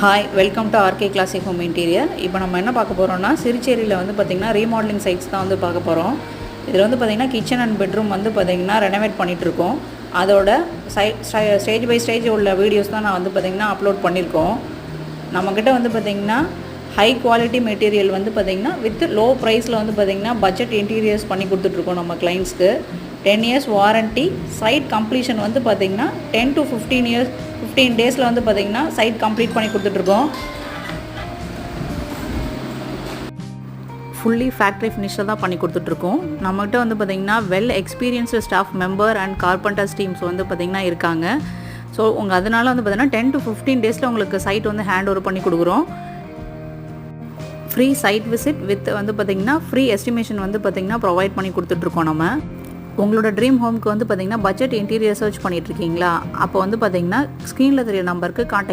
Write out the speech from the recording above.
Hi welcome to RK classic home interior. இப்போ நம்ம என்ன பார்க்க போகிறோம்னா சிறுச்சேரியில் வந்து பார்த்திங்கன்னா ரீமாடலிங் சைட்ஸ் தான் வந்து பார்க்க போகிறோம். இதில் வந்து பார்த்திங்கன்னா கிச்சன் அண்ட் பெட்ரூம் வந்து பார்த்திங்கன்னா ரெனோவேட் பண்ணிகிட்ருக்கோம். அதோட ஸ்டேஜ் பை ஸ்டேஜ் உள்ள வீடியோஸ் தான் நான் வந்து பார்த்திங்கன்னா அப்லோட் பண்ணியிருக்கோம். நம்மக்கிட்ட வந்து பார்த்திங்கன்னா ஹை குவாலிட்டி மெட்டீரியல் வந்து பார்த்திங்கன்னா வித் லோ ப்ரைஸில் வந்து பார்த்திங்கன்னா பட்ஜெட் இன்டீரியர்ஸ் பண்ணி கொடுத்துட்ருக்கோம் நம்ம கிளைண்ட்ஸ்க்கு. 10 years வாரண்ட்டி. சைட் கம்ப்ளீஷன் வந்து பார்த்திங்கன்னா 10 to 15 டேஸில் வந்து பார்த்திங்கன்னா சைட் கம்ப்ளீட் பண்ணி கொடுத்துட்ருக்கோம். ஃபுல்லி ஃபேக்ட்ரி ஃபினிஷில் தான் பண்ணி கொடுத்துட்ருக்கோம். நம்மகிட்ட வந்து பார்த்திங்கன்னா well experienced staff member and carpenters teams வந்து பார்த்திங்கன்னா இருக்காங்க. ஸோ அதனால் வந்து பார்த்திங்கன்னா 10 to 15 டேஸில் உங்களுக்கு சைட் வந்து ஹேண்ட் ஓவர் பண்ணி கொடுக்குறோம். ஃப்ரீ சைட் விசிட் வித் வந்து பார்த்திங்கன்னா ஃப்ரீ எஸ்டிமேஷன் வந்து பார்த்திங்கன்னா ப்ரொவைட் பண்ணி கொடுத்துட்ருக்கோம். நம்ம உங்களோட ட்ரீம் ஹோம்க்கு வந்து பார்த்திங்கன்னா பட்ஜெட் இன்டீரியர் சர்ச் பண்ணிகிட்ருக்கீங்களா? அப்போ வந்து பார்த்திங்கன்னா ஸ்க்ரீனில் தெரிய நம்பருக்கு காண்டாக்ட்